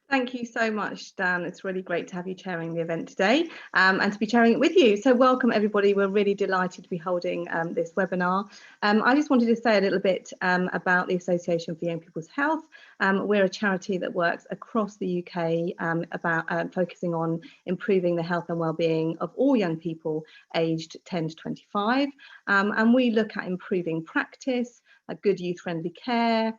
Thank you so much, Dan. It's really great to have you chairing the event today and to be chairing it with you. So welcome, everybody. We're really delighted to be holding this webinar. I just wanted to say a little bit about the Association for Young People's Health. We're a charity that works across the UK about focusing on improving the health and well-being of all young people aged 10 to 25. And we look at improving practice, good youth-friendly care,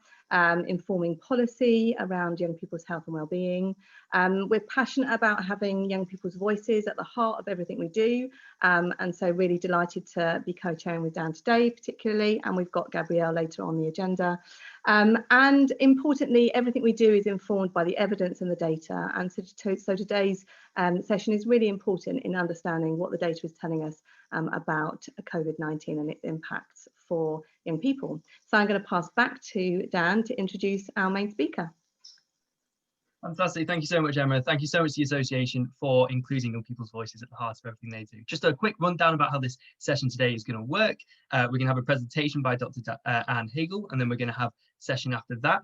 informing policy around young people's health and well-being. We're passionate about having young people's voices at the heart of everything we do, and so really delighted to be co-chairing with Dan today particularly, and we've got Gabrielle later on the agenda. And importantly, everything we do is informed by the evidence and the data, and so today's session is really important in understanding what the data is telling us about COVID-19 and its impacts for young people. So I'm going to pass back to Dan to introduce our main speaker. Fantastic. Thank you so much, Emma. Thank you so much to the association for including young people's voices at the heart of everything they do. Just a quick rundown about how this session today is going to work. We're going to have a presentation by Dr. Anne Hagel, and then we're going to have a session after that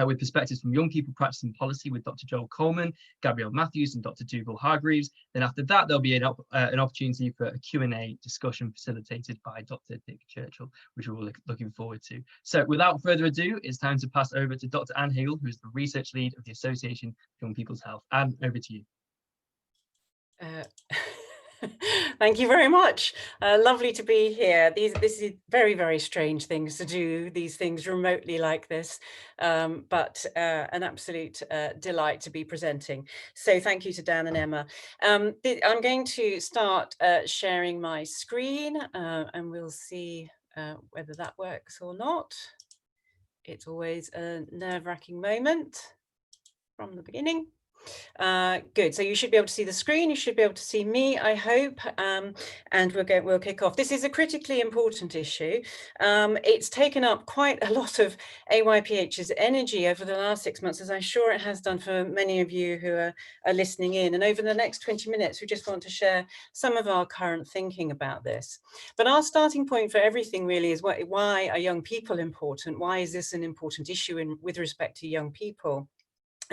with perspectives from young people practicing policy with Dr. Joel Coleman, Gabrielle Matthews and Dr. Dougal Hargreaves. Then after that, there'll be an opportunity for a Q&A discussion facilitated by Dr. Dick Churchill, which we're all looking forward to. So without further ado, it's time to pass over to Dr. Anne Hagel, who is the research lead of the Association for Young People's Health. Anne, over to you. Thank you very much. Lovely to be here. This is very, very strange things to do, these things remotely like this, but an absolute delight to be presenting. So thank you to Dan and Emma. I'm going to start sharing my screen and we'll see whether that works or not. It's always a nerve-wracking moment from the beginning. Good. So you should be able to see the screen. You should be able to see me, I hope. And we'll kick off. This is a critically important issue. It's taken up quite a lot of AYPH's energy over the last 6 months, as I'm sure it has done for many of you who are listening in. And over the next 20 minutes, we just want to share some of our current thinking about this. But our starting point for everything really is why are young people important? Why is this an important issue with respect to young people?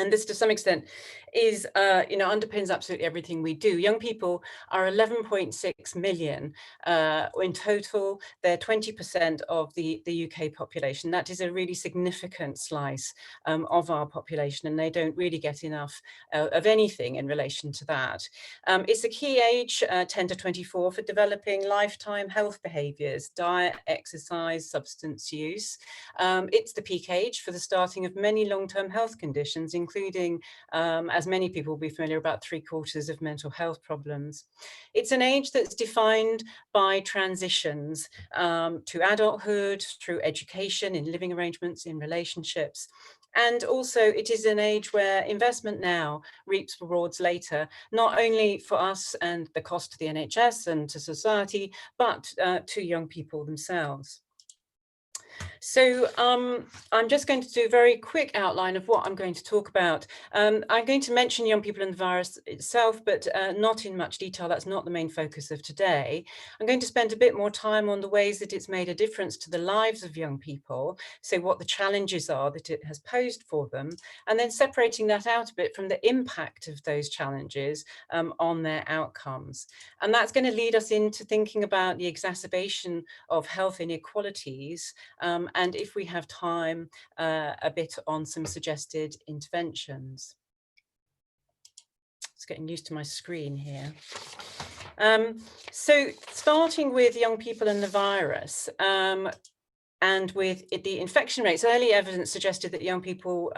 And this, to some extent, is, underpins absolutely everything we do. Young people are 11.6 million in total. They're 20% of the UK population. That is a really significant slice of our population, and they don't really get enough of anything in relation to that. It's a key age, 10 to 24, for developing lifetime health behaviours, diet, exercise, substance use. It's the peak age for the starting of many long-term health conditions, including, as many people will be familiar, about 3/4 of mental health problems. It's an age that's defined by transitions to adulthood, through education, in living arrangements, in relationships. And also it is an age where investment now reaps rewards later, not only for us and the cost to the NHS and to society, but to young people themselves. So I'm just going to do a very quick outline of what I'm going to talk about. I'm going to mention young people and the virus itself, but not in much detail. That's not the main focus of today. I'm going to spend a bit more time on the ways that it's made a difference to the lives of young people, so what the challenges are that it has posed for them, and then separating that out a bit from the impact of those challenges on their outcomes. And that's going to lead us into thinking about the exacerbation of health inequalities, and if we have time, a bit on some suggested interventions. Just getting used to my screen here. So starting with young people and the virus, and with the infection rates, early evidence suggested that young people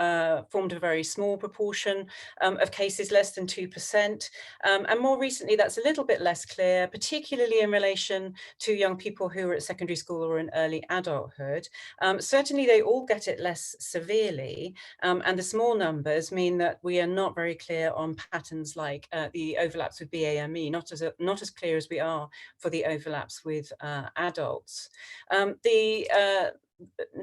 formed a very small proportion of cases, less than 2%. And more recently, that's a little bit less clear, particularly in relation to young people who are at secondary school or in early adulthood. Certainly, they all get it less severely. And the small numbers mean that we are not very clear on patterns like the overlaps with BAME, not as clear as we are for the overlaps with adults.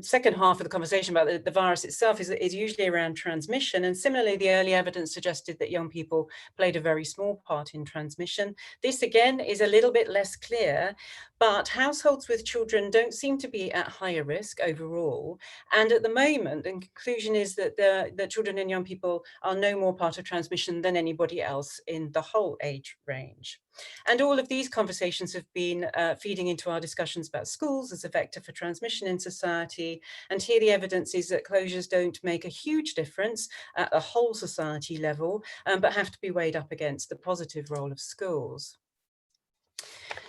second half of the conversation about the virus itself is usually around transmission. And similarly, the early evidence suggested that young people played a very small part in transmission. This again is a little bit less clear, but households with children don't seem to be at higher risk overall. And at the moment, the conclusion is that the children and young people are no more part of transmission than anybody else in the whole age range. And all of these conversations have been feeding into our discussions about schools as a vector for transmission in society. And here the evidence is that closures don't make a huge difference at a whole society level, but have to be weighed up against the positive role of schools.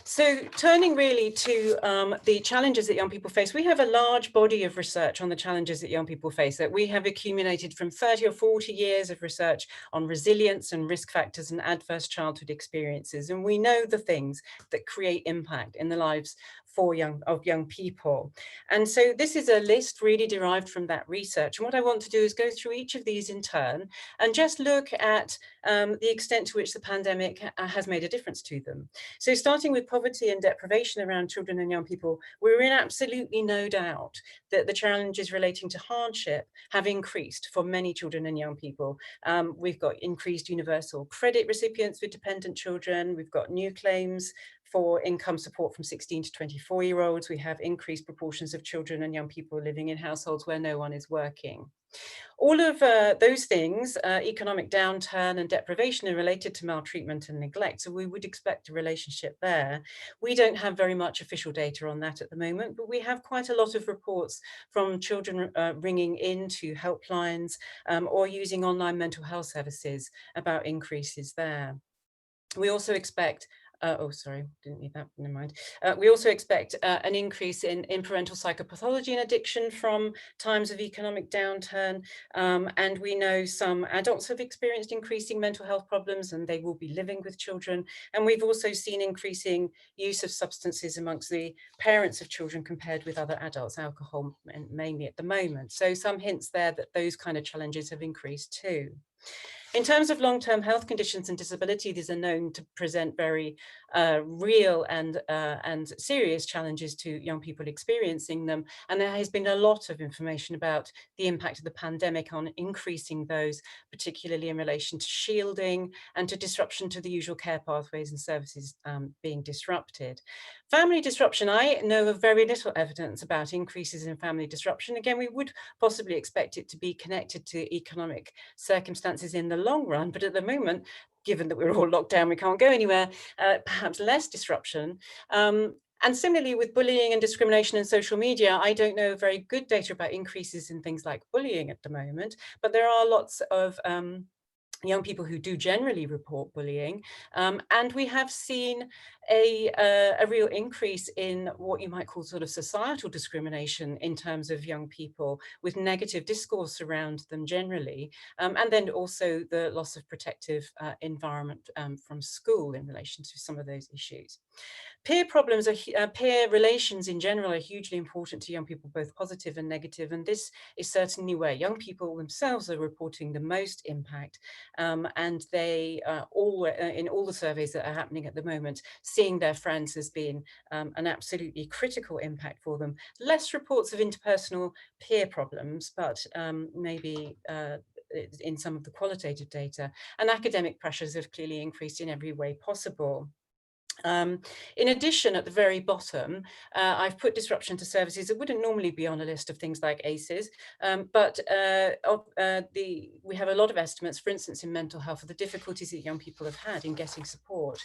So turning really to the challenges that young people face, we have a large body of research on the challenges that young people face that we have accumulated from 30 or 40 years of research on resilience and risk factors and adverse childhood experiences. And we know the things that create impact in the lives of young people. And so this is a list really derived from that research. And what I want to do is go through each of these in turn and just look at the extent to which the pandemic has made a difference to them. So starting with poverty and deprivation around children and young people, we're in absolutely no doubt that the challenges relating to hardship have increased for many children and young people. We've got increased universal credit recipients with dependent children. We've got new claims for income support from 16 to 24-year-olds. We have increased proportions of children and young people living in households where no one is working. All of those things, economic downturn and deprivation, are related to maltreatment and neglect. So we would expect a relationship there. We don't have very much official data on that at the moment, but we have quite a lot of reports from children ringing into helplines or using online mental health services about increases there. We also expect oh, sorry, didn't need that, never mind. We also expect an increase in parental psychopathology and addiction from times of economic downturn. And we know some adults have experienced increasing mental health problems and they will be living with children. And we've also seen increasing use of substances amongst the parents of children compared with other adults, alcohol mainly at the moment. So some hints there that those kind of challenges have increased too. In terms of long-term health conditions and disability, these are known to present very real and serious challenges to young people experiencing them. And there has been a lot of information about the impact of the pandemic on increasing those, particularly in relation to shielding and to disruption to the usual care pathways and services being disrupted. Family disruption, I know of very little evidence about increases in family disruption. Again, we would possibly expect it to be connected to economic circumstances in the long run, but at the moment, given that we're all locked down, we can't go anywhere, perhaps less disruption. And similarly with bullying and discrimination in social media, I don't know very good data about increases in things like bullying at the moment, but there are lots of young people who do generally report bullying. And we have seen a real increase in what you might call sort of societal discrimination in terms of young people with negative discourse around them generally. And then also the loss of protective environment from school in relation to some of those issues. Peer problems, peer relations in general are hugely important to young people, both positive and negative. And this is certainly where young people themselves are reporting the most impact. And they all, in all the surveys that are happening at the moment, seeing their friends as being an absolutely critical impact for them. Less reports of interpersonal peer problems, but maybe in some of the qualitative data. And academic pressures have clearly increased in every way possible. In addition, at the very bottom, I've put disruption to services that wouldn't normally be on a list of things like ACEs, but we have a lot of estimates, for instance, in mental health, for the difficulties that young people have had in getting support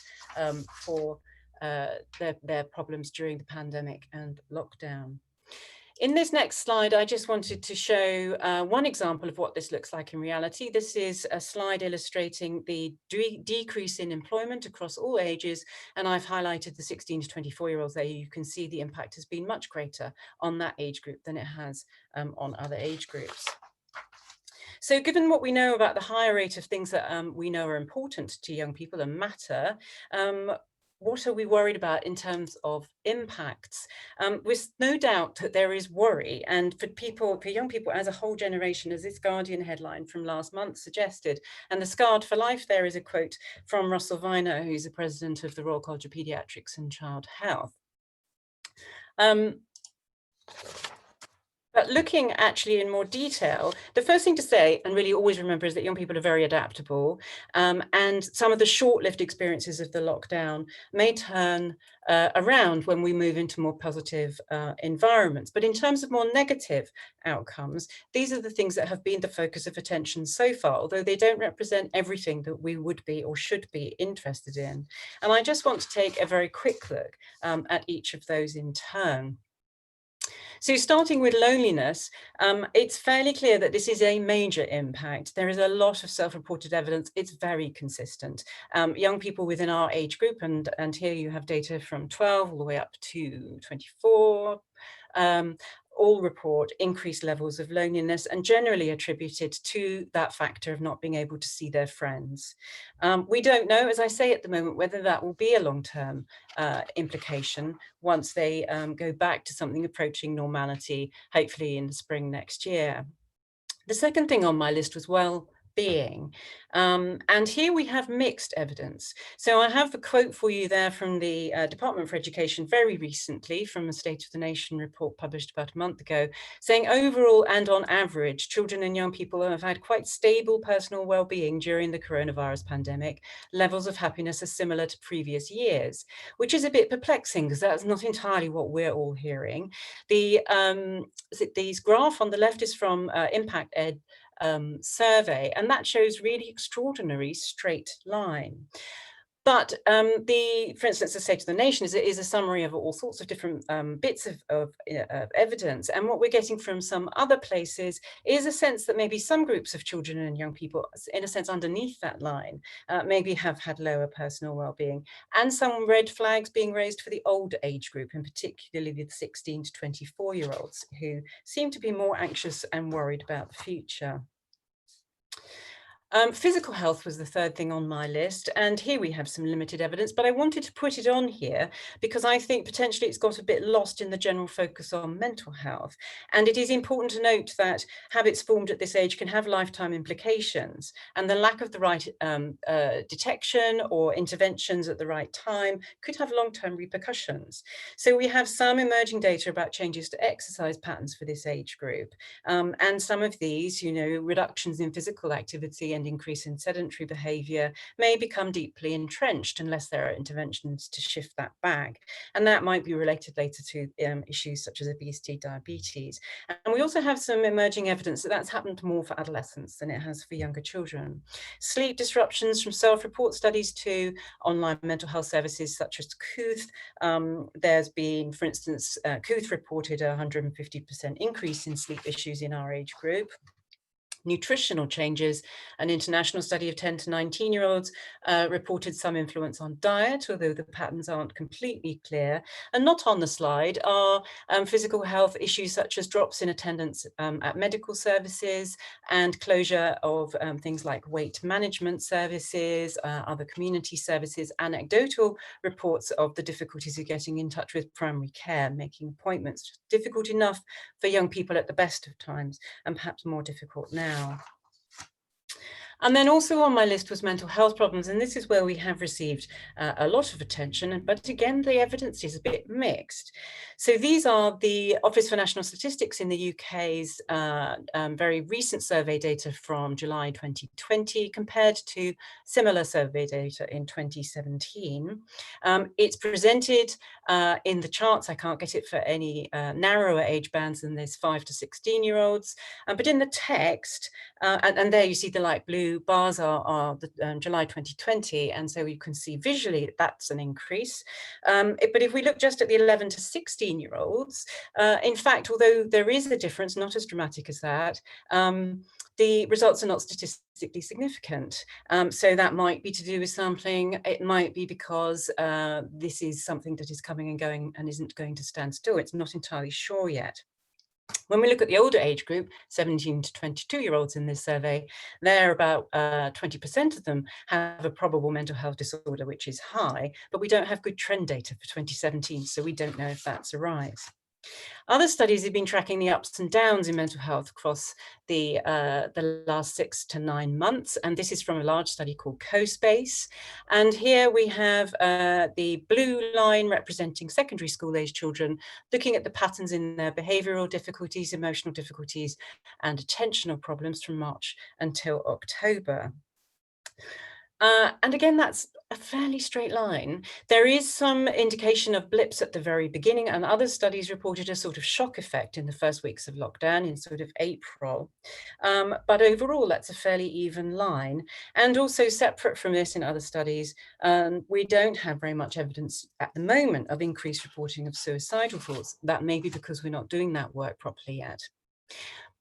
for their problems during the pandemic and lockdown. In this next slide, I just wanted to show one example of what this looks like in reality. This is a slide illustrating the decrease in employment across all ages, and I've highlighted the 16 to 24-year-olds there. You can see the impact has been much greater on that age group than it has on other age groups. So given what we know about the higher rate of things that we know are important to young people and matter, what are we worried about in terms of impacts? With no doubt that there is worry, and for young people as a whole generation, as this Guardian headline from last month suggested, and the scarred for life there is a quote from Russell Viner, who's the president of the Royal College of Paediatrics and Child Health. But looking actually in more detail, the first thing to say, and really always remember, is that young people are very adaptable, and some of the short-lived experiences of the lockdown may turn around when we move into more positive environments. But in terms of more negative outcomes, these are the things that have been the focus of attention so far, although they don't represent everything that we would be or should be interested in. And I just want to take a very quick look at each of those in turn. So starting with loneliness, it's fairly clear that this is a major impact. There is a lot of self-reported evidence. It's very consistent. Young people within our age group, and here you have data from 12 all the way up to 24, all report increased levels of loneliness, and generally attributed to that factor of not being able to see their friends. We don't know, as I say at the moment, whether that will be a long-term implication once they go back to something approaching normality, hopefully in the spring next year. The second thing on my list was well-being. And here we have mixed evidence. So I have a quote for you there from the Department for Education very recently, from a State of the Nation report published about a month ago, saying overall and on average, children and young people have had quite stable personal well-being during the coronavirus pandemic. Levels of happiness are similar to previous years, which is a bit perplexing because that's not entirely what we're all hearing. These graph on the left is from Impact Ed survey, and that shows really extraordinary straight line. But for instance, the State of the Nation is a summary of all sorts of different bits of evidence. And what we're getting from some other places is a sense that maybe some groups of children and young people, in a sense underneath that line, maybe have had lower personal well-being, and some red flags being raised for the older age group, and particularly the 16 to 24-year-olds, who seem to be more anxious and worried about the future. Physical health was the third thing on my list, and here we have some limited evidence, but I wanted to put it on here because I think potentially it's got a bit lost in the general focus on mental health. And it is important to note that habits formed at this age can have lifetime implications, and the lack of the right detection or interventions at the right time could have long-term repercussions. So we have some emerging data about changes to exercise patterns for this age group, and some of these, reductions in physical activity and increase in sedentary behavior may become deeply entrenched unless there are interventions to shift that back. And that might be related later to issues such as obesity, diabetes. And we also have some emerging evidence that that's happened more for adolescents than it has for younger children. Sleep disruptions from self-report studies to online mental health services such as Kooth. There's been, for instance, Kooth reported a 150% increase in sleep issues in our age group. Nutritional changes. An international study of 10 to 19-year-olds reported some influence on diet, although the patterns aren't completely clear. And not on the slide are physical health issues such as drops in attendance at medical services and closure of things like weight management services, other community services, anecdotal reports of the difficulties of getting in touch with primary care, making appointments difficult enough for young people at the best of times and perhaps more difficult now. And then also on my list was mental health problems, and this is where we have received a lot of attention, but again, the evidence is a bit mixed. So these are the Office for National Statistics in the UK's very recent survey data from July 2020 compared to similar survey data in 2017. It's presented in the charts. I can't get it for any narrower age bands than this 5 to 16-year-olds, but in the text, and there you see the light blue bars are the July 2020, and so you can see visually that's an increase. But if we look just at the 11 to 16-year-olds, in fact, although there is a difference, not as dramatic as that, the results are not statistically significant. So that might be to do with sampling. It might be because this is something that is coming and going and isn't going to stand still. It's not entirely sure yet. When we look at the older age group, 17 to 22-year-olds in this survey, they're about 20% of them have a probable mental health disorder, which is high, but we don't have good trend data for 2017, so we don't know if that's a rise. Other studies have been tracking the ups and downs in mental health across the last 6 to 9 months, and this is from a large study called CoSpace. And here we have the blue line representing secondary school age children, looking at the patterns in their behavioural difficulties, emotional difficulties, and attentional problems from March until October. And again, that's a fairly straight line. There is some indication of blips at the very beginning, and other studies reported a sort of shock effect in the first weeks of lockdown in sort of April. But overall, that's a fairly even line. And also separate from this in other studies, we don't have very much evidence at the moment of increased reporting of suicidal thoughts. That may be because we're not doing that work properly yet.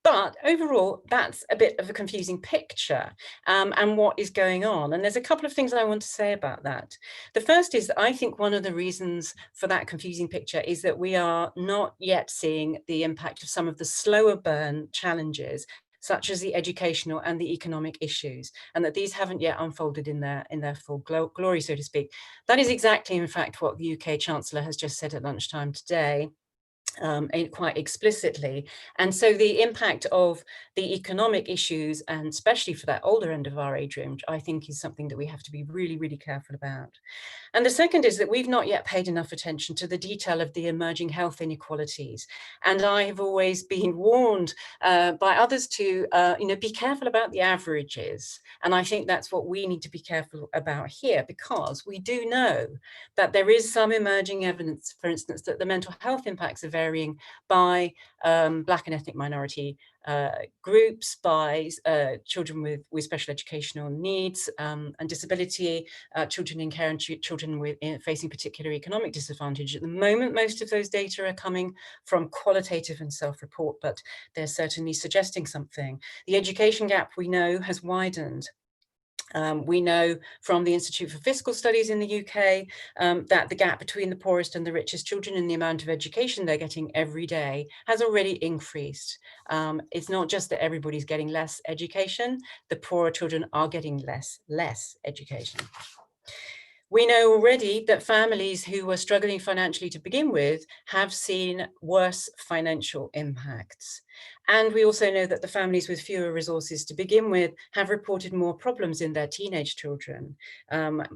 But overall, that's a bit of a confusing picture and what is going on. And there's a couple of things I want to say about that. The first is, I think one of the reasons for that confusing picture is that we are not yet seeing the impact of some of the slower burn challenges, such as the educational and the economic issues, and that these haven't yet unfolded in their full glory, so to speak. That is exactly, in fact, what the UK Chancellor has just said at lunchtime today. Quite explicitly. And so the impact of the economic issues, and especially for that older end of our age range, I think is something that we have to be really, really careful about. And the second is that we've not yet paid enough attention to the detail of the emerging health inequalities. And I have always been warned by others to be careful about the averages. And I think that's what we need to be careful about here, because we do know that there is some emerging evidence, for instance, that the mental health impacts are varying by Black and ethnic minority groups, by children with special educational needs and disability, children in care, and children facing particular economic disadvantage. At the moment, most of those data are coming from qualitative and self-report, but they're certainly suggesting something. The education gap, we know, has widened. We know from the Institute for Fiscal Studies in the UK that the gap between the poorest and the richest children in the amount of education they're getting every day has already increased. It's not just that everybody's getting less education, the poorer children are getting less education. We know already that families who were struggling financially to begin with have seen worse financial impacts. And we also know that the families with fewer resources to begin with have reported more problems in their teenage children,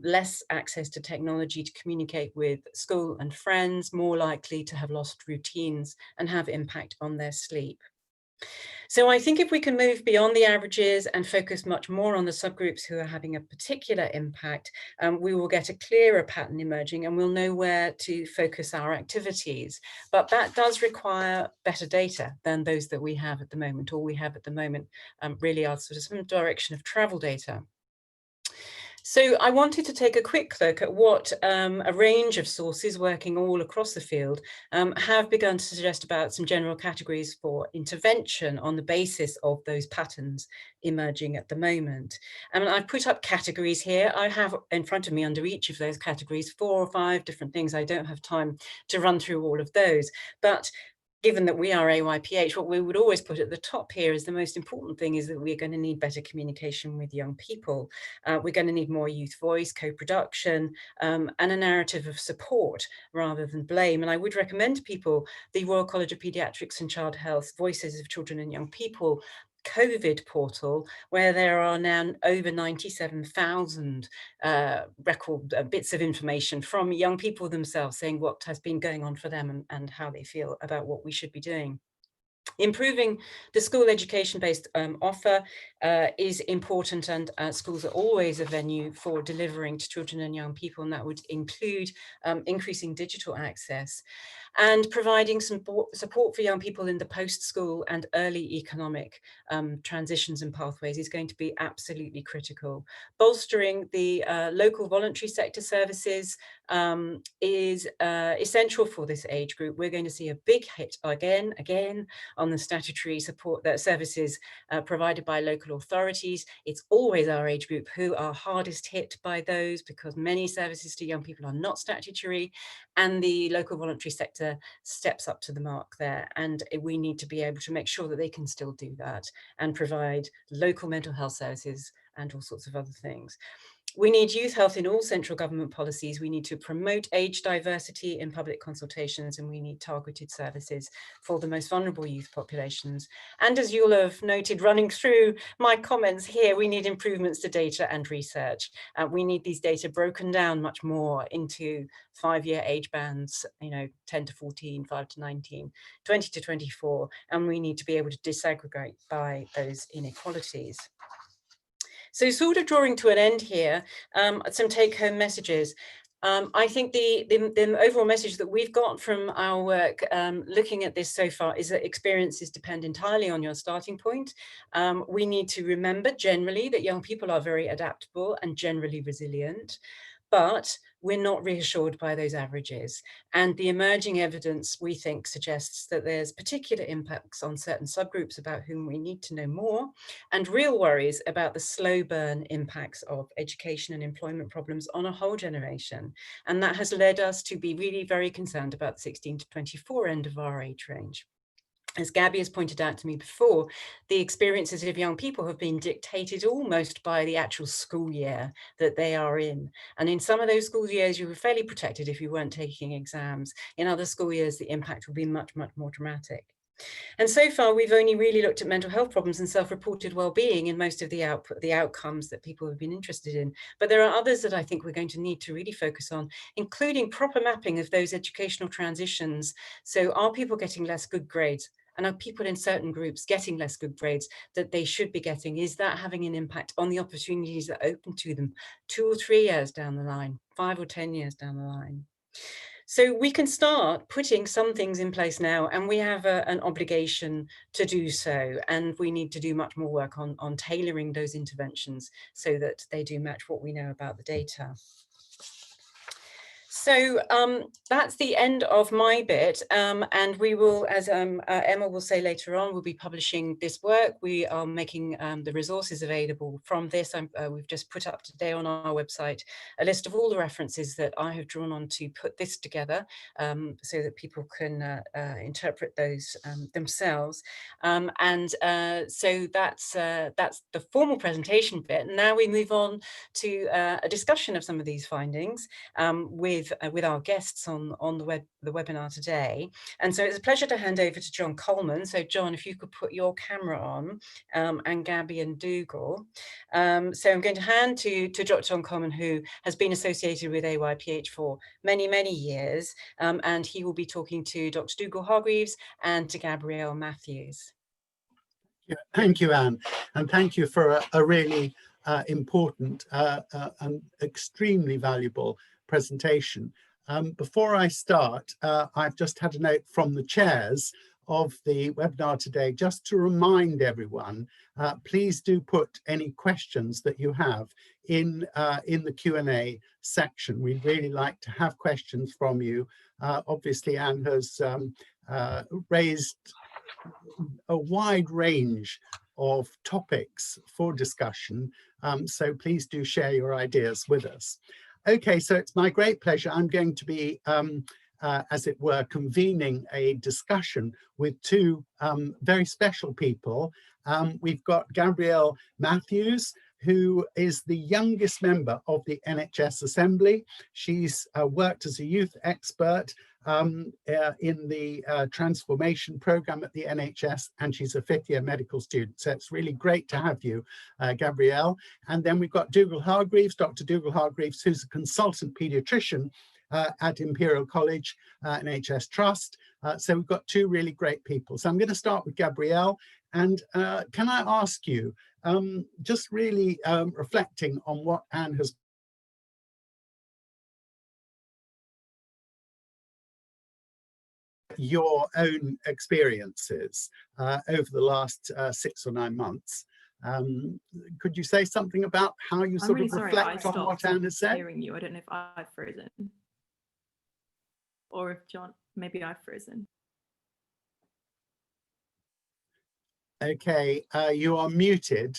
less access to technology to communicate with school and friends, more likely to have lost routines and have impact on their sleep. So I think if we can move beyond the averages and focus much more on the subgroups who are having a particular impact, we will get a clearer pattern emerging and we'll know where to focus our activities. But that does require better data than those that we have at the moment. All we have at the moment really are sort of some direction of travel data. So I wanted to take a quick look at what a range of sources working all across the field have begun to suggest about some general categories for intervention on the basis of those patterns emerging at the moment. And I've put up categories here. I have in front of me under each of those categories 4 or 5 different things. I don't have time to run through all of those, but given that we are AYPH, what we would always put at the top here is the most important thing is that we're going to need better communication with young people. We're going to need more youth voice, co-production, and a narrative of support rather than blame. And I would recommend to people the Royal College of Paediatrics and Child Health Voices of Children and Young People COVID portal, where there are now over 97,000 record bits of information from young people themselves saying what has been going on for them and how they feel about what we should be doing. Improving the school education-based offer is important, and schools are always a venue for delivering to children and young people, and that would include increasing digital access and providing some support for young people in the post-school and early economic transitions and pathways is going to be absolutely critical. Bolstering the local voluntary sector services is essential for this age group. We're going to see a big hit again on the statutory support that services provided by local authorities. It's always our age group who are hardest hit by those, because many services to young people are not statutory, and the local voluntary sector steps up to the mark there. And we need to be able to make sure that they can still do that and provide local mental health services and all sorts of other things. We need youth health in all central government policies. We need to promote age diversity in public consultations, and we need targeted services for the most vulnerable youth populations. And as you'll have noted running through my comments here, we need improvements to data and research. We need these data broken down much more into 5-year age bands, 10 to 14, 5 to 19, 20 to 24, and we need to be able to disaggregate by those inequalities. So sort of drawing to an end here, some take-home messages. I think the overall message that we've got from our work looking at this so far is that experiences depend entirely on your starting point. We need to remember generally that young people are very adaptable and generally resilient, but we're not reassured by those averages. And the emerging evidence, we think, suggests that there's particular impacts on certain subgroups about whom we need to know more, and real worries about the slow burn impacts of education and employment problems on a whole generation. And that has led us to be really very concerned about the 16 to 24 end of our age range. As Gabby has pointed out to me before, the experiences of young people have been dictated almost by the actual school year that they are in. And in some of those school years, you were fairly protected if you weren't taking exams. In other school years, the impact will be much, much more dramatic. And so far, we've only really looked at mental health problems and self-reported well-being in most of the outcomes that people have been interested in. But there are others that I think we're going to need to really focus on, including proper mapping of those educational transitions. So are people getting less good grades? And are people in certain groups getting less good grades that they should be getting? Is that having an impact on the opportunities that open to them 2 or 3 years down the line, 5 or 10 years down the line? So we can start putting some things in place now, and we have an obligation to do so. And we need to do much more work on tailoring those interventions so that they do match what we know about the data. So that's the end of my bit, and we will, as Emma will say later on, we'll be publishing this work. We are making the resources available from this. We've just put up today on our website a list of all the references that I have drawn on to put this together, so that people can interpret those themselves. So that's the formal presentation bit. Now we move on to a discussion of some of these findings with our guests on the webinar today. And so it's a pleasure to hand over to John Coleman. So John, if you could put your camera on, and Gabby and Dougal. So I'm going to hand to Dr. John Coleman, who has been associated with AYPH for many, many years. And he will be talking to Dr. Dougal Hargreaves and to Gabrielle Matthews. Yeah, thank you, Anne, and thank you for a really important and extremely valuable presentation. Before I start, I've just had a note from the chairs of the webinar today, just to remind everyone, please do put any questions that you have in the Q&A section. We'd really like to have questions from you. Obviously, Anne has raised a wide range of topics for discussion, so please do share your ideas with us. Okay, so it's my great pleasure. I'm going to be, as it were, convening a discussion with two very special people. We've got Gabrielle Matthews, who is the youngest member of the NHS Assembly. She's worked as a youth expert in the transformation program at the NHS, and she's a 5th-year medical student. So it's really great to have you, Gabrielle. And then we've got Dougal Hargreaves, Dr. Dougal Hargreaves, who's a consultant paediatrician at Imperial College NHS Trust. So we've got two really great people. So I'm going to start with Gabrielle. And can I ask you, just really reflecting on what Anne has your own experiences over the last 6 or 9 months. Could you say something about how you sort of reflect on what Anne has said? Hearing you. I don't know if I've frozen or if John, maybe I've frozen. Okay, you are muted.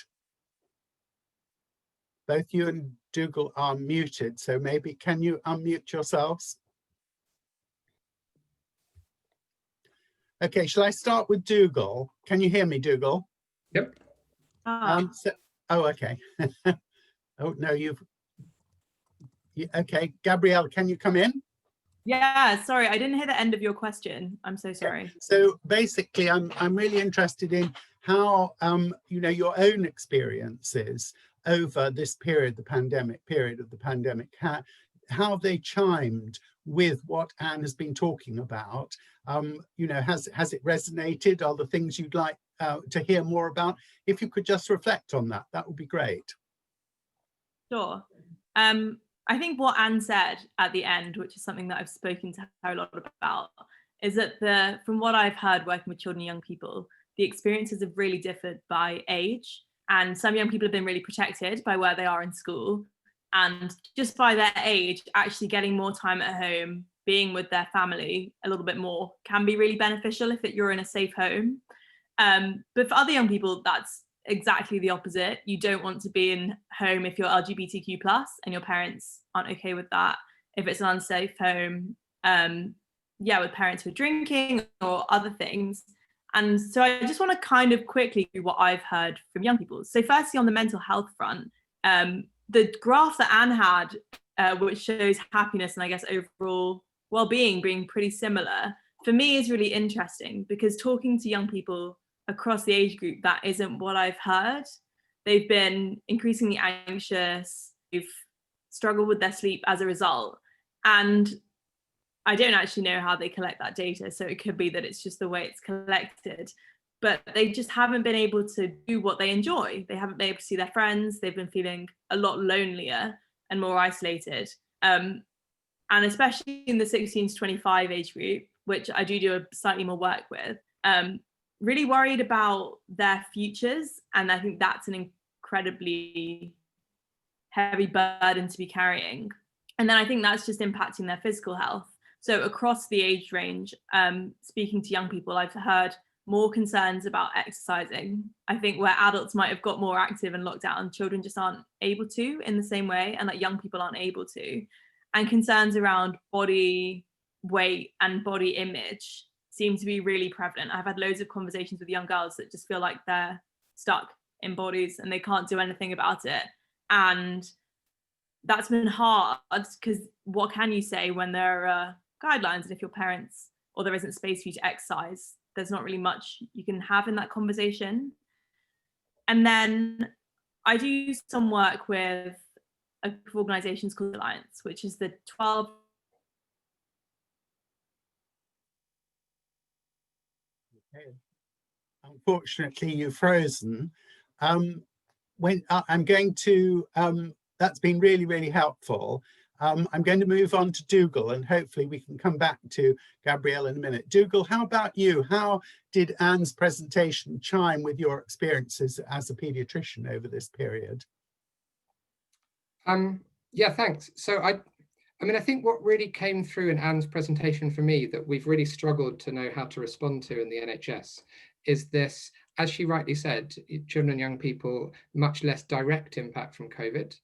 Both you and Dougal are muted, so maybe can you unmute yourselves? Okay, shall I start with Dougal? Can you hear me, Dougal? Yep. Oh, okay. Oh no, Okay, Gabrielle, can you come in? Yeah, sorry, I didn't hear the end of your question. I'm so sorry. So basically, I'm really interested in how you know, your own experiences over this period, the pandemic period of the pandemic, how they chimed with what Anne has been talking about. You know, has it resonated? Are the things you'd like to hear more about? If you could just reflect on that, that would be great. Sure. I think what Anne said at the end, which is something that I've spoken to her a lot about, is that from what I've heard working with children and young people, the experiences have really differed by age. And some young people have been really protected by where they are in school. And just by their age, actually getting more time at home, being with their family a little bit more can be really beneficial if you're in a safe home. But for other young people, that's exactly the opposite. You don't want to be in home if you're LGBTQ plus and your parents aren't okay with that. If it's an unsafe home, with parents who are drinking or other things. And so I just want to kind of quickly do what I've heard from young people. So firstly, on the mental health front, the graph that Anne had, which shows happiness and I guess overall well-being being pretty similar, for me is really interesting because talking to young people across the age group, that isn't what I've heard. They've been increasingly anxious, they've struggled with their sleep as a result. And I don't actually know how they collect that data, so it could be that it's just the way it's collected, but they just haven't been able to do what they enjoy. They haven't been able to see their friends. They've been feeling a lot lonelier and more isolated. And especially in the 16 to 25 age group, which I do slightly more work with, really worried about their futures. And I think that's an incredibly heavy burden to be carrying. And then I think that's just impacting their physical health. So across the age range, speaking to young people, I've heard more concerns about exercising. I think where adults might have got more active in lockdown, children just aren't able to in the same way, and that young people aren't able to. And concerns around body weight and body image seem to be really prevalent. I've had loads of conversations with young girls that just feel like they're stuck in bodies and they can't do anything about it. And that's been hard because what can you say when there are guidelines, and if your parents or there isn't space for you to exercise, there's not really much you can have in that conversation. And then I do some work with a group of organizations called Alliance, which is the 12. Okay. Unfortunately, you've frozen. When I'm going to, that's been really, really helpful. I'm going to move on to Dougal, and hopefully we can come back to Gabrielle in a minute. Dougal, how about you? How did Anne's presentation chime with your experiences as a paediatrician over this period? Yeah, thanks. So I mean, I think what really came through in Anne's presentation for me that we've really struggled to know how to respond to in the NHS is this, as she rightly said, children and young people, much less direct impact from COVID,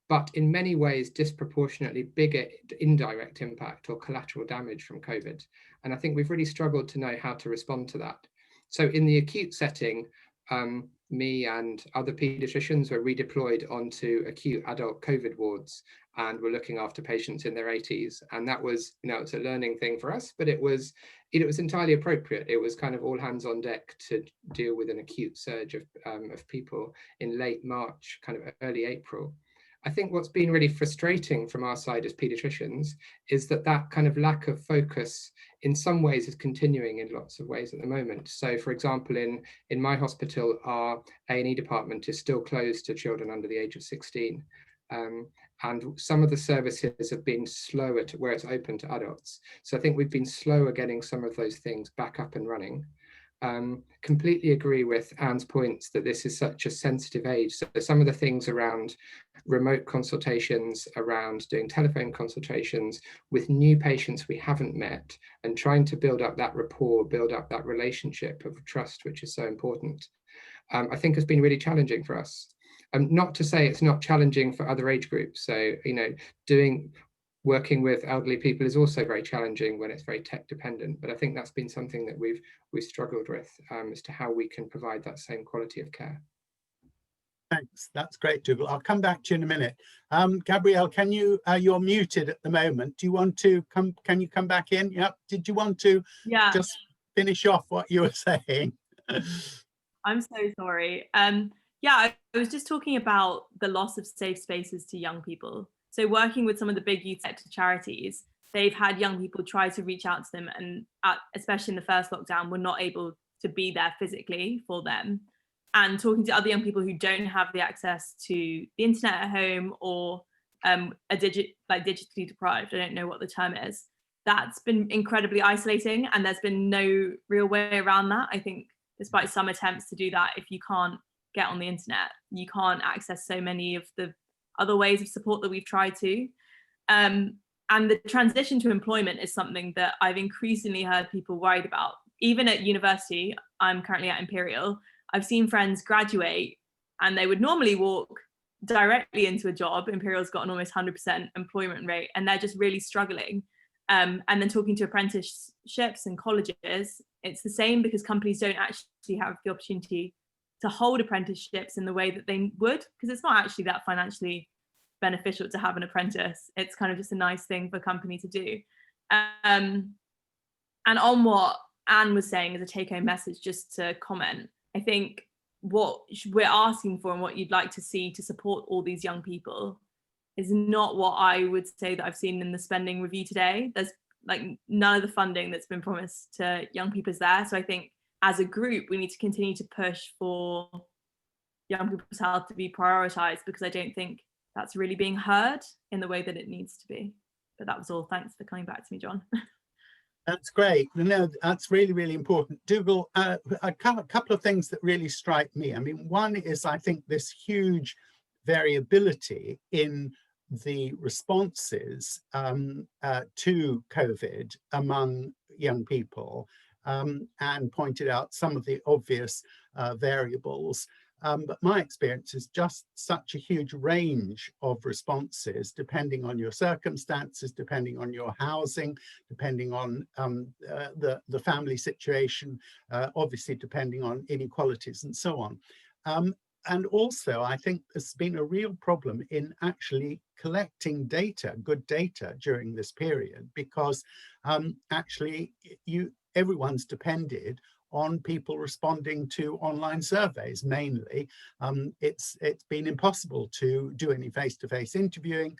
but in many ways disproportionately bigger indirect impact or collateral damage from COVID. And I think we've really struggled to know how to respond to that. So in the acute setting, me and other paediatricians were redeployed onto acute adult COVID wards and were looking after patients in their 80s. And that was, you know, it's a learning thing for us, but it was entirely appropriate. It was kind of all hands on deck to deal with an acute surge of people in late March, kind of early April. I think what's been really frustrating from our side as paediatricians is that kind of lack of focus in some ways is continuing in lots of ways at the moment. So for example, in my hospital, our A&E department is still closed to children under the age of 16. And some of the services have been slower to where it's open to adults. So I think we've been slower getting some of those things back up and running. Completely agree with Anne's points that this is such a sensitive age. So some of the things around remote consultations, around doing telephone consultations with new patients we haven't met, and trying to build up that rapport, build up that relationship of trust, which is so important, I think has been really challenging for us. Not to say it's not challenging for other age groups. So, you know, working with elderly people is also very challenging when it's very tech dependent, but I think that's been something that we've struggled with as to how we can provide that same quality of care. Thanks. That's great, Dougal. I'll come back to you in a minute. Gabrielle, can you, you're muted at the moment. Do you want to come, can you come back in? Yep. Did you want to just finish off what you were saying? I'm so sorry. Yeah, I was just talking about the loss of safe spaces to young people. So working with some of the big youth sector charities, they've had young people try to reach out to them, and especially in the first lockdown, were not able to be there physically for them. And talking to other young people who don't have the access to the internet at home, or digitally deprived, I don't know what the term is, that's been incredibly isolating, and there's been no real way around that. I think despite some attempts to do that, if you can't get on the internet, you can't access so many of the other ways of support that we've tried to. And the transition to employment is something that I've increasingly heard people worried about. Even at university, I'm currently at Imperial, I've seen friends graduate and they would normally walk directly into a job. Imperial's got an almost 100% employment rate, and they're just really struggling. And then talking to apprenticeships and colleges, it's the same, because companies don't actually have the opportunity to hold apprenticeships in the way that they would, because it's not actually that financially beneficial to have an apprentice. It's kind of just a nice thing for a company to do. And on what Anne was saying as a take-home message, just to comment, I think what we're asking for and what you'd like to see to support all these young people is not what I would say that I've seen in the spending review today. There's like none of the funding that's been promised to young people is there. So I think as a group, we need to continue to push for young people's health to be prioritised, because I don't think that's really being heard in the way that it needs to be. But that was all. Thanks for coming back to me, John. That's great. No, that's really, really important. Dougal, a couple of things that really strike me. I mean, one is, I think, this huge variability in the responses to COVID among young people, and pointed out some of the obvious variables. But my experience is just such a huge range of responses, depending on your circumstances, depending on your housing, depending on the family situation, obviously depending on inequalities and so on. And also, I think there's been a real problem in actually collecting data, good data, during this period, because actually everyone's depended on people responding to online surveys mainly. It's been impossible to do any face-to-face interviewing.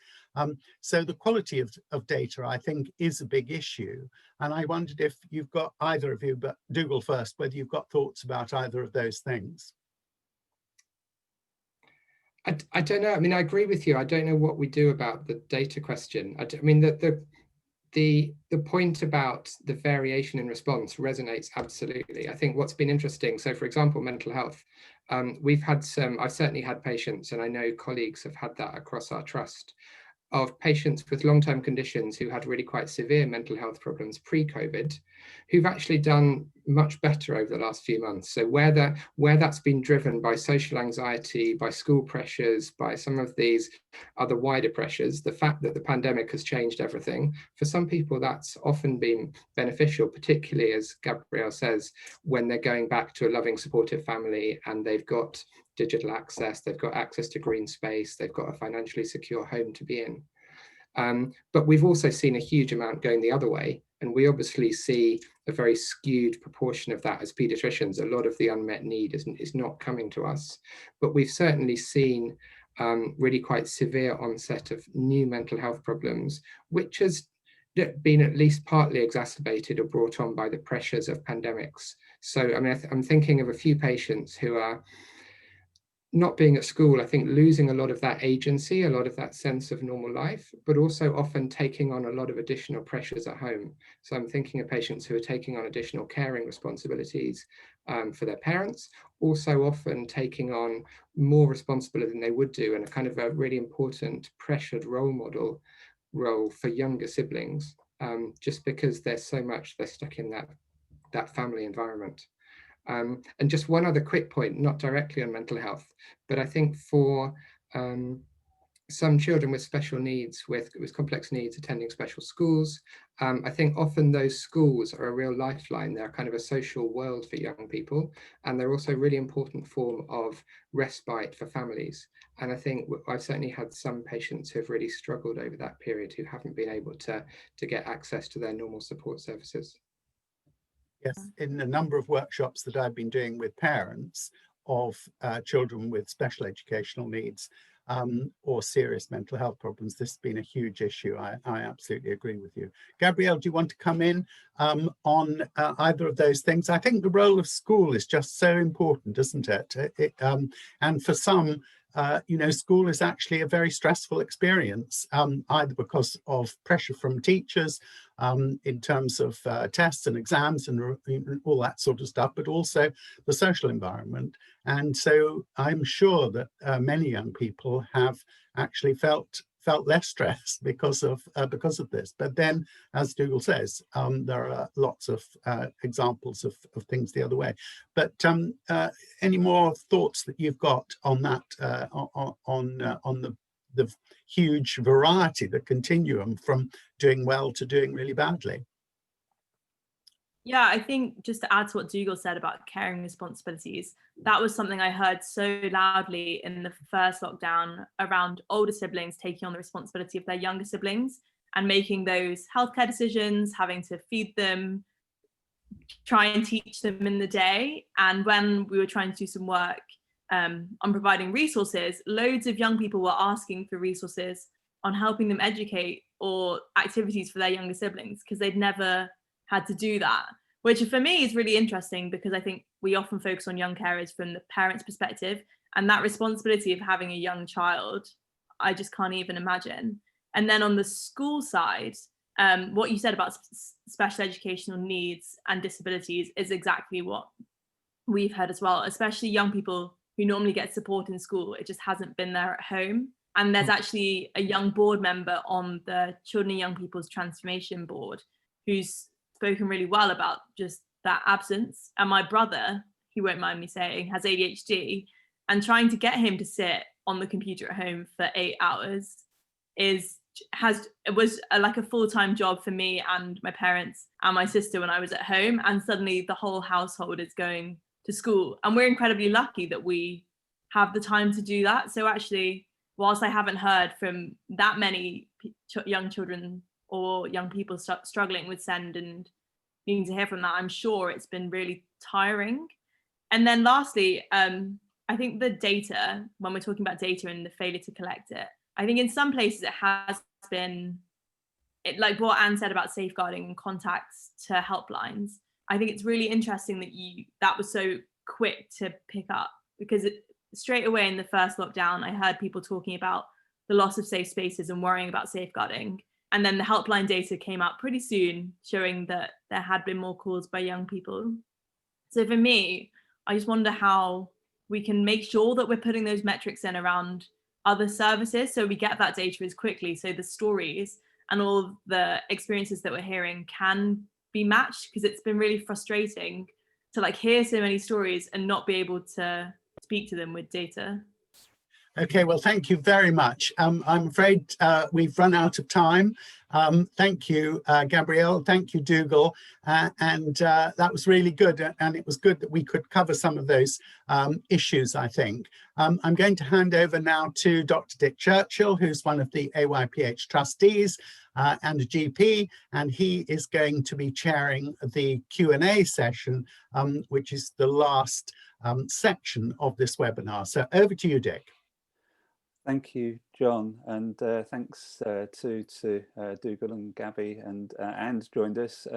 So the quality of data, I think, is a big issue. And I wondered if you've got, either of you, but Dougal first, whether you've got thoughts about either of those things. I don't know. I mean, I agree with you. I don't know what we do about the data question. I mean, the point about the variation in response resonates absolutely. I think what's been interesting, so for example, mental health, we've had I've certainly had patients, and I know colleagues have had that across our trust, of patients with long-term conditions who had really quite severe mental health problems pre-COVID, who've actually done much better over the last few months. So where that's been driven by social anxiety, by school pressures, by some of these other wider pressures, the fact that the pandemic has changed everything, for some people that's often been beneficial, particularly, as Gabrielle says, when they're going back to a loving, supportive family and they've got digital access, they've got access to green space, they've got a financially secure home to be in. But we've also seen a huge amount going the other way. And we obviously see a very skewed proportion of that as paediatricians. A lot of the unmet need is not coming to us. But we've certainly seen really quite severe onset of new mental health problems, which has been at least partly exacerbated or brought on by the pressures of pandemics. So, I mean, I'm thinking of a few patients who are not being at school, I think losing a lot of that agency, a lot of that sense of normal life, but also often taking on a lot of additional pressures at home. So I'm thinking of patients who are taking on additional caring responsibilities for their parents, also often taking on more responsibility than they would do, and a kind of a really important pressured role for younger siblings, just because they're stuck in that family environment. And just one other quick point, not directly on mental health, but I think for some children with special needs, with complex needs, attending special schools. I think often those schools are a real lifeline. They're kind of a social world for young people, and they're also a really important form of respite for families. And I think I've certainly had some patients who have really struggled over that period, who haven't been able to get access to their normal support services. Yes, in a number of workshops that I've been doing with parents of children with special educational needs or serious mental health problems, this has been a huge issue. I absolutely agree with you. Gabrielle, do you want to come in on either of those things? I think the role of school is just so important, isn't it? And for some, you know, school is actually a very stressful experience, either because of pressure from teachers in terms of tests and exams and all that sort of stuff, but also the social environment. And so I'm sure that many young people have actually felt less stressed because of this. But then, as Dougal says, there are lots of examples of things the other way. But any more thoughts that you've got on that, on the huge variety, the continuum from doing well to doing really badly? Yeah, I think just to add to what Dougal said about caring responsibilities, that was something I heard so loudly in the first lockdown around older siblings taking on the responsibility of their younger siblings and making those healthcare decisions, having to feed them, try and teach them in the day. And when we were trying to do some work on providing resources, loads of young people were asking for resources on helping them educate or activities for their younger siblings because they'd never had to do that, which for me is really interesting because I think we often focus on young carers from the parent's perspective, and that responsibility of having a young child, I just can't even imagine. And then on the school side, what you said about special educational needs and disabilities is exactly what we've heard as well, especially young people who normally get support in school. It just hasn't been there at home. And there's actually a young board member on the Children and Young People's Transformation Board who's spoken really well about just that absence. And my brother, he won't mind me saying, has ADHD, and trying to get him to sit on the computer at home for 8 hours was like a full-time job for me and my parents and my sister when I was at home, and suddenly the whole household is going to school, and we're incredibly lucky that we have the time to do that. So actually, whilst I haven't heard from that many young children or young people struggling with SEND and needing to hear from that, I'm sure it's been really tiring. And then lastly, I think the data, when we're talking about data and the failure to collect it, I think in some places it has been, like what Anne said about safeguarding and contacts to helplines. I think it's really interesting that that was so quick to pick up, because straight away in the first lockdown, I heard people talking about the loss of safe spaces and worrying about safeguarding. And then the helpline data came out pretty soon, showing that there had been more calls by young people. So for me, I just wonder how we can make sure that we're putting those metrics in around other services so we get that data as quickly, so the stories and all the experiences that we're hearing can be matched, because it's been really frustrating to like hear so many stories and not be able to speak to them with data. Okay, well, thank you very much. I'm afraid we've run out of time. Thank you, Gabrielle. Thank you, Dougal. And that was really good. And it was good that we could cover some of those issues, I think. I'm going to hand over now to Dr. Dick Churchill, who's one of the AYPH trustees and a GP, and he is going to be chairing the Q&A session, which is the last section of this webinar. So over to you, Dick. Thank you, John, and thanks to Dougal and Gabby, and Anne's joined us.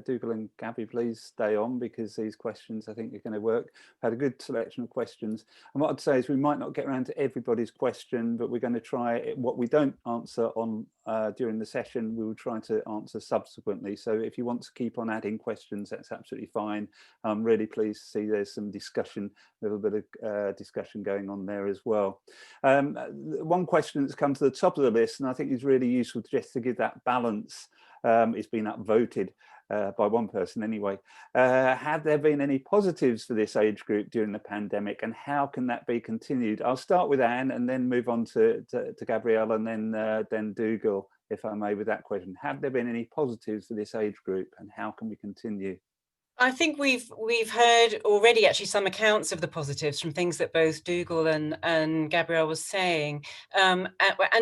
Dougal and Gabby, please stay on, because these questions I think are going to work. Had a good selection of questions, and what I'd say is we might not get around to everybody's question, but we're going to try what we don't answer on during the session, we will try to answer subsequently. So if you want to keep on adding questions, that's absolutely fine. I'm really pleased to see there's some discussion, a little bit of discussion going on there as well. One question that's come to the top of the list, and I think is really useful just to give that balance, it's been upvoted, by one person anyway. Have there been any positives for this age group during the pandemic, and how can that be continued? I'll start with Anne and then move on to Gabrielle, and then Dougal, if I may, with that question. Have there been any positives for this age group, and how can we continue? I think we've heard already actually some accounts of the positives from things that both Dougal and Gabrielle was saying, and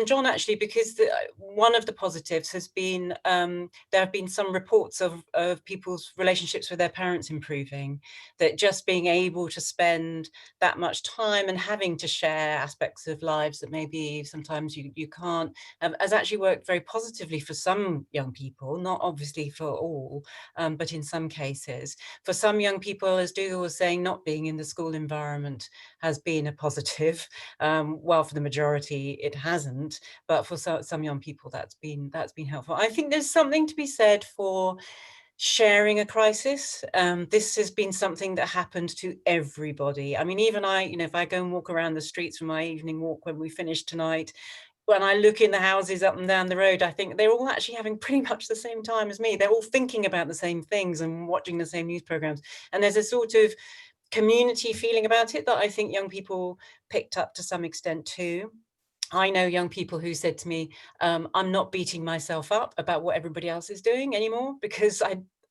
John actually, because one of the positives has been there have been some reports of people's relationships with their parents improving, that just being able to spend that much time and having to share aspects of lives that maybe sometimes you can't, has actually worked very positively for some young people, not obviously for all, but in some cases. For some young people, as Dougal was saying, not being in the school environment has been a positive, while for the majority it hasn't, but for some young people that's been helpful. I think there's something to be said for sharing a crisis. This has been something that happened to everybody. I mean, even I, if I go and walk around the streets for my evening walk when we finish tonight, when I look in the houses up and down the road, I think they're all actually having pretty much the same time as me. They're all thinking about the same things and watching the same news programs. And there's a sort of community feeling about it that I think young people picked up to some extent too. I know young people who said to me, I'm not beating myself up about what everybody else is doing anymore, because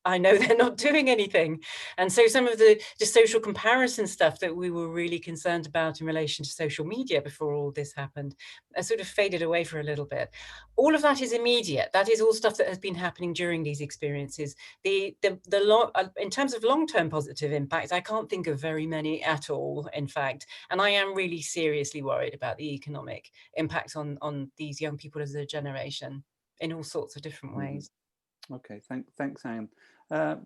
I know they're not doing anything. And so some of the social comparison stuff that we were really concerned about in relation to social media before all this happened has sort of faded away for a little bit. All of that is immediate. That is all stuff that has been happening during these experiences. In terms of long-term positive impacts, I can't think of very many at all, in fact. And I am really seriously worried about the economic impact on these young people as a generation in all sorts of different ways. Okay, thanks, Anne.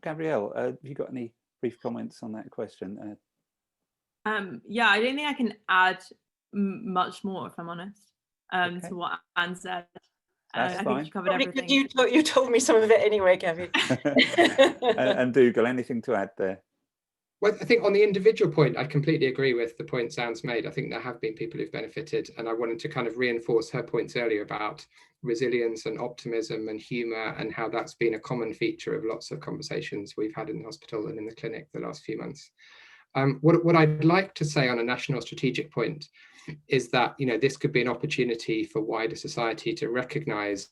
Gabrielle, have you got any brief comments on that question? Yeah, I don't think I can add much more, if I'm honest, Okay. to what Anne said. That's I fine. think you covered everything. You told me some of it anyway, Gabby. And Dougal, anything to add there? Well, I think on the individual point, I completely agree with the points Anne's made. I think there have been people who've benefited, and I wanted to kind of reinforce her points earlier about resilience and optimism and humour, and how that's been a common feature of lots of conversations we've had in the hospital and in the clinic the last few months. What I'd like to say on a national strategic point is that, this could be an opportunity for wider society to recognise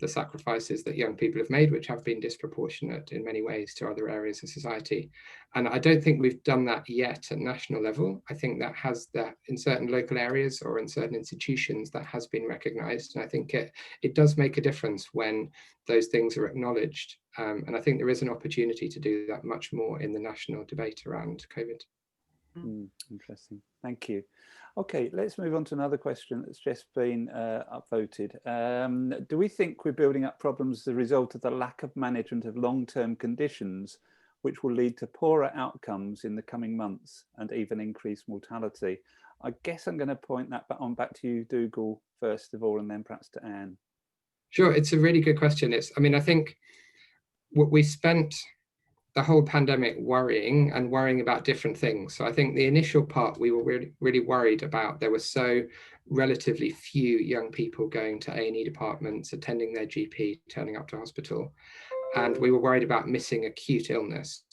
the sacrifices that young people have made, which have been disproportionate in many ways to other areas of society. And I don't think we've done that yet at national level. I think that in certain local areas or in certain institutions, that has been recognised. And I think it does make a difference when those things are acknowledged. And I think there is an opportunity to do that much more in the national debate around COVID. Interesting, thank you. Okay, let's move on to another question that's just been upvoted. Do we think we're building up problems as a result of the lack of management of long-term conditions, which will lead to poorer outcomes in the coming months and even increased mortality? I guess I'm going to point that back to you, Dougal, first of all, and then perhaps to Anne. Sure, it's a really good question. I think what we spent the whole pandemic worrying about different things. So I think the initial part, we were really worried about, there were so relatively few young people going to A&E departments, attending their GP, turning up to hospital. And we were worried about missing acute illness.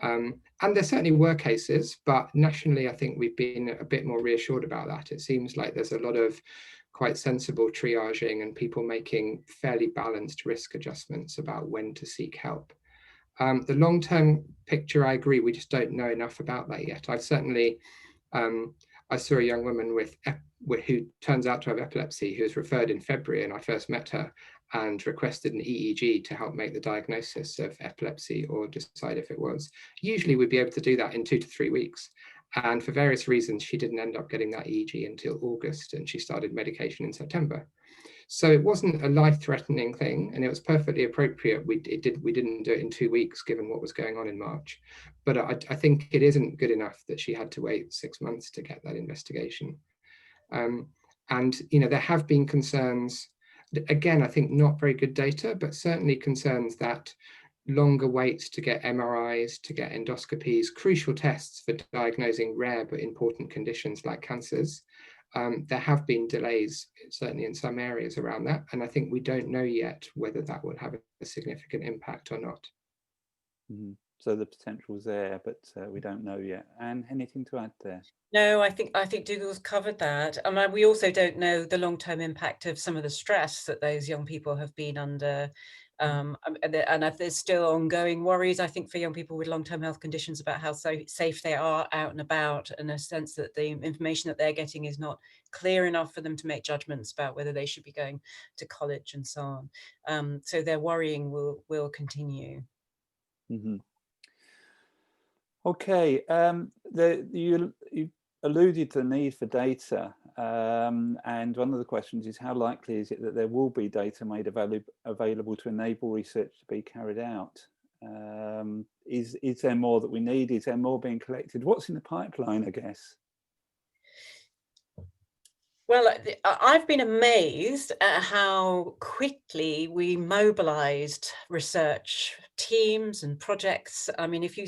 And there certainly were cases, but nationally, I think we've been a bit more reassured about that. It seems like there's a lot of quite sensible triaging and people making fairly balanced risk adjustments about when to seek help. The long-term picture, I agree, we just don't know enough about that yet. I've certainly, I saw a young woman who turns out to have epilepsy, who was referred in February, and I first met her and requested an EEG to help make the diagnosis of epilepsy or decide if it was. Usually we'd be able to do that in 2 to 3 weeks. And for various reasons, she didn't end up getting that EEG until August, and she started medication in September. So it wasn't a life-threatening thing, and it was perfectly appropriate. We didn't do it in 2 weeks, given what was going on in March. But I think it isn't good enough that she had to wait 6 months to get that investigation. And there have been concerns. Again, I think not very good data, but certainly concerns that longer waits to get MRIs, to get endoscopies, crucial tests for diagnosing rare but important conditions like cancers. There have been delays, certainly in some areas around that. And I think we don't know yet whether that will have a significant impact or not. So the potential's there, but we don't know yet. Anne, anything to add there? No, I think Dougal's covered that. We also don't know the long-term impact of some of the stress that those young people have been under. And if there's still ongoing worries, I think, for young people with long-term health conditions about how safe they are out and about, and a sense that the information that they're getting is not clear enough for them to make judgments about whether they should be going to college and so on. So their worrying will continue. Okay, you alluded to the need for data, and one of the questions is, how likely is it that there will be data made available to enable research to be carried out? Is there more that we need? Is there more being collected? What's in the pipeline, I guess? Well, I've been amazed at how quickly we mobilized research teams and projects. I mean, if you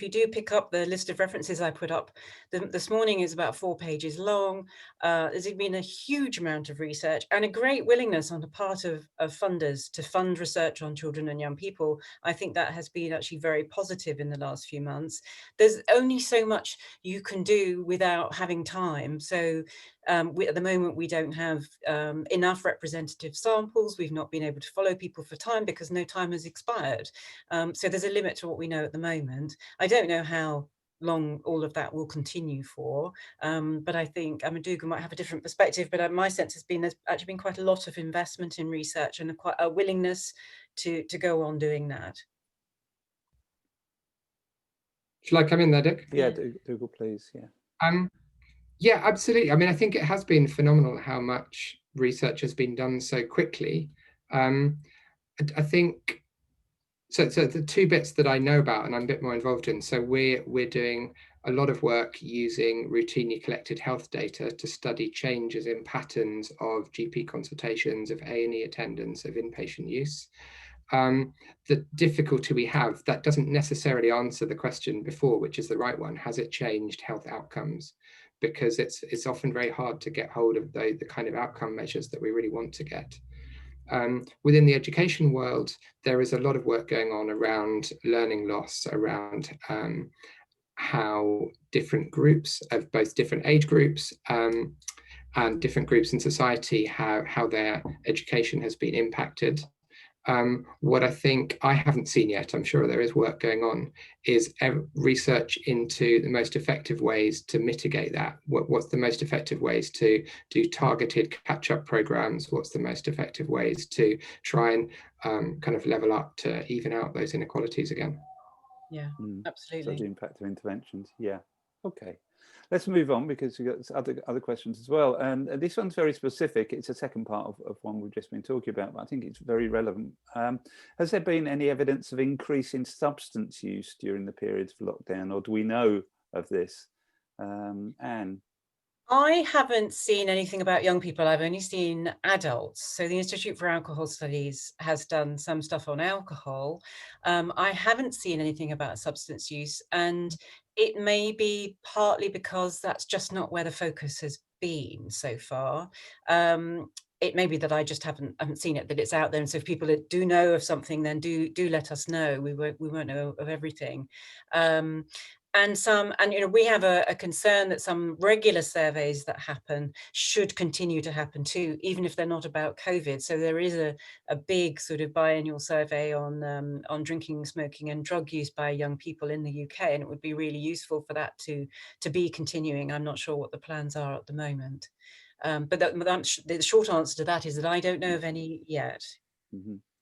do pick up the list of references I put up this morning, is about 4 pages long. There's been a huge amount of research and a great willingness on the part of funders to fund research on children and young people. I think that has been actually very positive in the last few months. There's only so much you can do without having time. So at the moment, we don't have enough representative samples. We've not been able to follow people for time because no time has expired. So there's a limit to what we know at the moment. I don't know how long all of that will continue for, but I think Dougal might have a different perspective, but my sense has been there's actually been quite a lot of investment in research and quite a willingness to go on doing that. Shall I come in there, Dick? Yeah, Dougal, please. Yeah. Yeah, absolutely. I mean, I think it has been phenomenal how much research has been done so quickly. I think so. The 2 bits that I know about and I'm a bit more involved in. So we're doing a lot of work using routinely collected health data to study changes in patterns of GP consultations, of A&E attendance, of inpatient use. The difficulty we have, that doesn't necessarily answer the question before, which is the right one. Has it changed health outcomes? Because it's often very hard to get hold of the kind of outcome measures that we really want to get. Within the education world, there is a lot of work going on around learning loss, around how different groups of both different age groups and different groups in society, how their education has been impacted. What I think I haven't seen yet, I'm sure there is work going on, is research into the most effective ways to mitigate that. What's the most effective ways to do targeted catch-up programs? What's the most effective ways to try and kind of level up to even out those inequalities again? Yeah, absolutely. So the impact of interventions. Yeah. Okay. Let's move on because we've got other questions as well. And this one's very specific. It's a second part of one we've just been talking about, but I think it's very relevant. Has there been any evidence of increase in substance use during the periods of lockdown, or do we know of this? Anne? I haven't seen anything about young people. I've only seen adults. So the Institute for Alcohol Studies has done some stuff on alcohol. I haven't seen anything about substance use, and it may be partly because that's just not where the focus has been so far. It may be that I just haven't seen it, that it's out there. And so if people do know of something, then do let us know. We won't know of everything. And we have a concern that some regular surveys that happen should continue to happen too, even if they're not about COVID. So there is a big sort of biannual survey on drinking, smoking and drug use by young people in the UK, and it would be really useful for that to be continuing. I'm not sure what the plans are at the moment. But the short answer to that is that I don't know of any yet.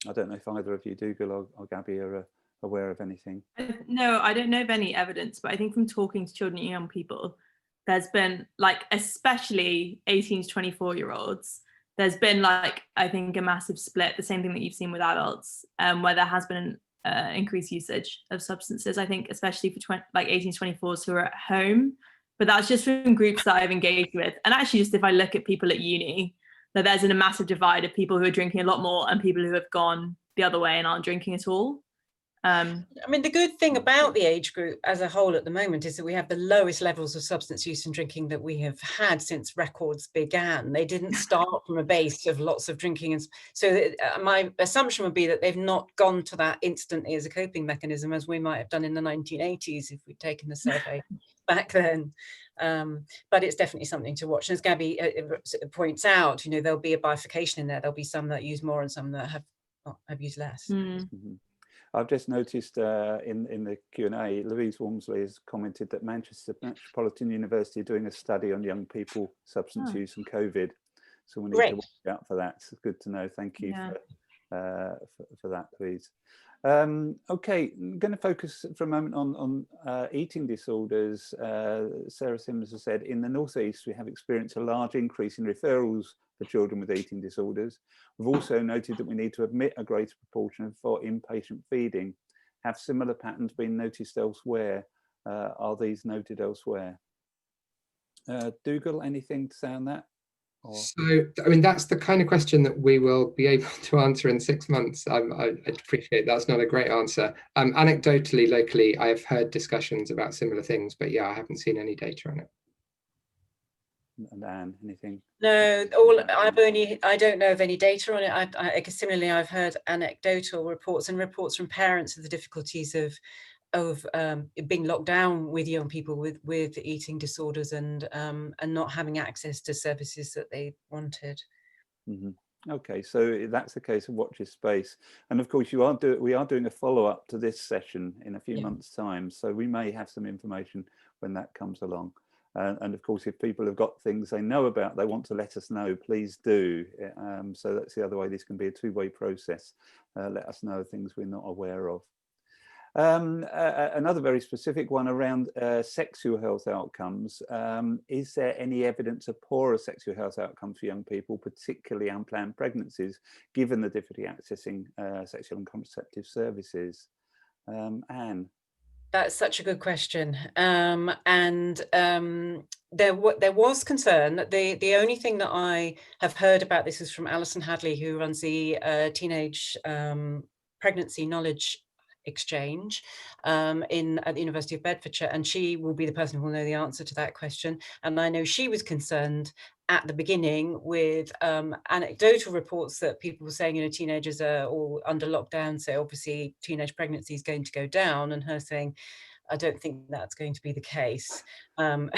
I don't know if either of you, Dougal or Gabby, are aware of anything. No, I don't know of any evidence, but I think from talking to children and young people, there's been, like, especially 18 to 24-year-olds, there's been, like, I think a massive split, the same thing that you've seen with adults, where there has been increased usage of substances, I think, especially for 18 to 24s who are at home. But that's just from groups that I've engaged with. And actually, just if I look at people at uni, that there's a massive divide of people who are drinking a lot more and people who have gone the other way and aren't drinking at all. I mean, the good thing about the age group as a whole at the moment is that we have the lowest levels of substance use and drinking that we have had since records began. They didn't start from a base of lots of drinking. And so my assumption would be that they've not gone to that instantly as a coping mechanism, as we might have done in the 1980s if we'd taken the survey back then. But it's definitely something to watch. And as Gabby points out, you know, there'll be a bifurcation in there. There'll be some that use more and some that have used less. I've just noticed in the Q&A, Louise Walmsley has commented that Manchester Metropolitan University are doing a study on young people, substance use and COVID. So we need to watch out for that. It's good to know. Thank you for that, Louise. Okay, I'm going to focus for a moment on eating disorders. Sarah Simmons has said, in the Northeast, we have experienced a large increase in referrals for children with eating disorders. We've also noted that we need to admit a greater proportion for inpatient feeding. Have similar patterns been noticed elsewhere? Are these noted elsewhere? Dougal, anything to say on that? So, I mean, that's the kind of question that we will be able to answer in 6 months. I appreciate that's not a great answer. Anecdotally, locally, I've heard discussions about similar things, but yeah, I haven't seen any data on it. And Anne, anything? No, I don't know of any data on it. Similarly, I've heard anecdotal reports and reports from parents of the difficulties of being locked down with young people with eating disorders and not having access to services that they wanted. Okay, so that's the case of watch this space, and of course we are doing a follow-up to this session in a few months' time, so we may have some information when that comes along. And of course, if people have got things they know about, they want to let us know, please do. So that's the other way. This can be a two-way process. Let us know things we're not aware of. Another very specific one around sexual health outcomes. Is there any evidence of poorer sexual health outcomes for young people, particularly unplanned pregnancies, given the difficulty accessing sexual and contraceptive services? Anne? That's such a good question. There was concern. The only thing that I have heard about this is from Alison Hadley, who runs the Teenage Pregnancy Knowledge Exchange at the University of Bedfordshire, and she will be the person who will know the answer to that question. And I know she was concerned at the beginning with anecdotal reports that people were saying, you know, teenagers are all under lockdown, so obviously teenage pregnancy is going to go down, and her saying, I don't think that's going to be the case. But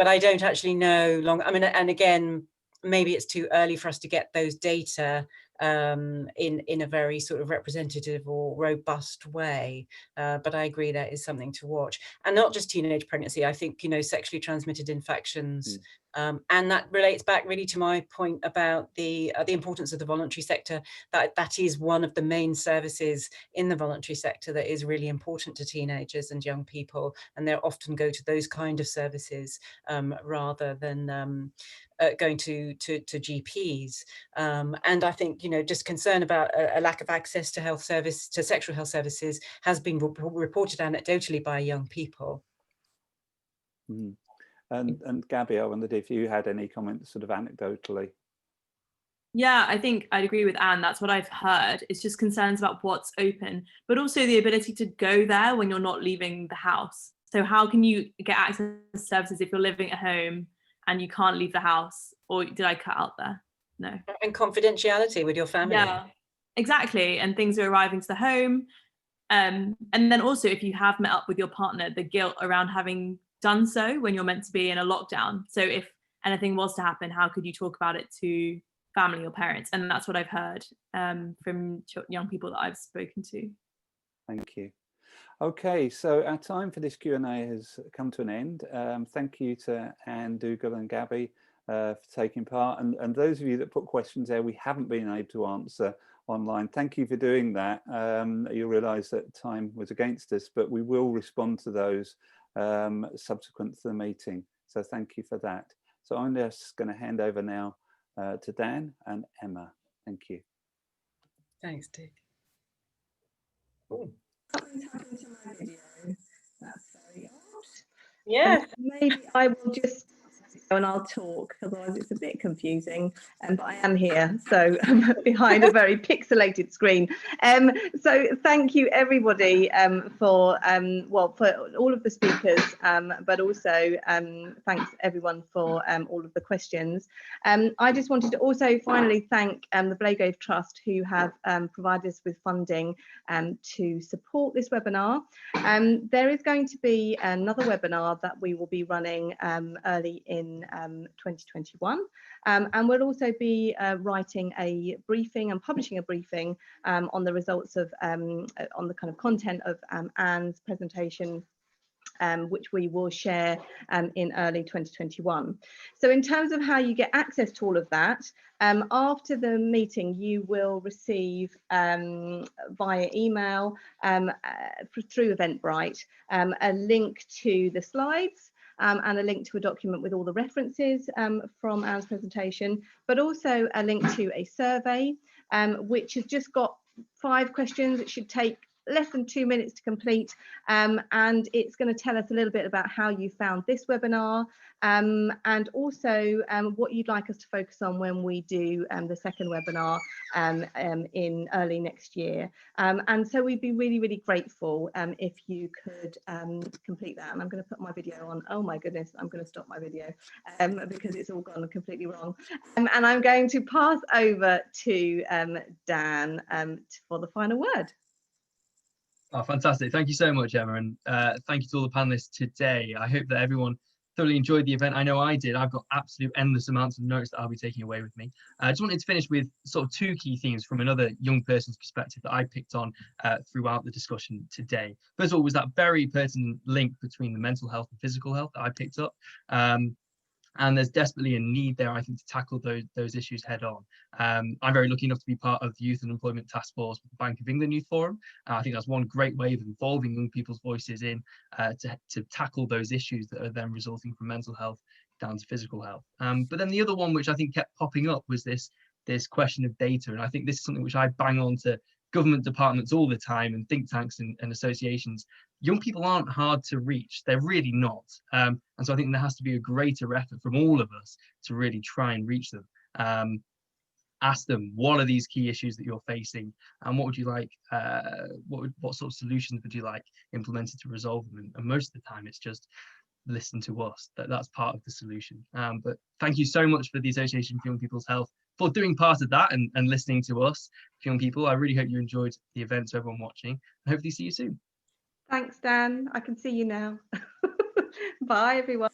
I don't actually know I mean, and again, maybe it's too early for us to get those data in a very sort of representative or robust way. But I agree that is something to watch. And not just teenage pregnancy, I think, you know, sexually transmitted infections. And that relates back really to my point about the importance of the voluntary sector. That is one of the main services in the voluntary sector that is really important to teenagers and young people. And they often go to those kind of services rather than going to GPs. And I think, you know, just concern about a lack of access to sexual health services has been reported anecdotally by young people. And Gabby, I wondered if you had any comments sort of anecdotally. Yeah, I think I'd agree with Anne. That's what I've heard. It's just concerns about what's open, but also the ability to go there when you're not leaving the house. So how can you get access to services if you're living at home and you can't leave the house? Or did I cut out there? No. And confidentiality with your family. Yeah, exactly. And things are arriving to the home. And then also, if you have met up with your partner, the guilt around having done so when you're meant to be in a lockdown. So if anything was to happen, how could you talk about it to family or parents? And that's what I've heard from young people that I've spoken to. Thank you. Okay, so our time for this Q&A has come to an end. Thank you to Anne, Dougal and Gabby for taking part. And those of you that put questions there we haven't been able to answer online, thank you for doing that. You realise that time was against us, but we will respond to those subsequent to the meeting. So thank you for that. So I'm just going to hand over now to Dan and Emma. Thank you. Thanks, Dick. Something's happened to my video. That's very odd. Yeah. Maybe I will just and I'll talk, otherwise it's a bit confusing, but I am here, so behind a very pixelated screen. So thank you everybody for all of the speakers, but also thanks everyone for all of the questions. I just wanted to also finally thank the Blagrave Trust, who have provided us with funding to support this webinar. There is going to be another webinar that we will be running early in 2021, and we'll also be writing a briefing and publishing a briefing on the results of on the kind of content of Anne's presentation, which we will share in early 2021. So in terms of how you get access to all of that, after the meeting, you will receive via email through Eventbrite a link to the slides and a link to a document with all the references from Anne's presentation, but also a link to a survey, which has just got 5 questions. It should take less than 2 minutes to complete, and it's going to tell us a little bit about how you found this webinar, and also what you'd like us to focus on when we do the second webinar in early next year. And so we'd be really, really grateful if you could complete that. And I'm going to put my video on. Oh my goodness, I'm going to stop my video because it's all gone completely wrong. And I'm going to pass over to Dan for the final word. Oh, fantastic. Thank you so much, Emma. And thank you to all the panelists today. I hope that everyone thoroughly enjoyed the event. I know I did. I've got absolute endless amounts of notes that I'll be taking away with me. I just wanted to finish with sort of 2 key themes from another young person's perspective that I picked on throughout the discussion today. First of all was that very pertinent link between the mental health and physical health that I picked up. And there's desperately a need there, I think, to tackle those issues head on. I'm very lucky enough to be part of the Youth and Employment Task Force with the Bank of England Youth Forum. I think that's one great way of involving young people's voices in to tackle those issues that are then resulting from mental health down to physical health. But then the other one, which I think kept popping up, was this question of data. And I think this is something which I bang on to government departments all the time, and think tanks and associations. Young people aren't hard to reach. They're really not. And so I think there has to be a greater effort from all of us to really try and reach them. Ask them, what are these key issues that you're facing, and what would you like, what sort of solutions would you like implemented to resolve them? And most of the time it's just listen to us. That's part of the solution. But thank you so much for the Association for Young People's Health for doing part of that and listening to us, young people. I really hope you enjoyed the event, to everyone watching, and hopefully see you soon. Thanks, Dan. I can see you now. Bye, everyone.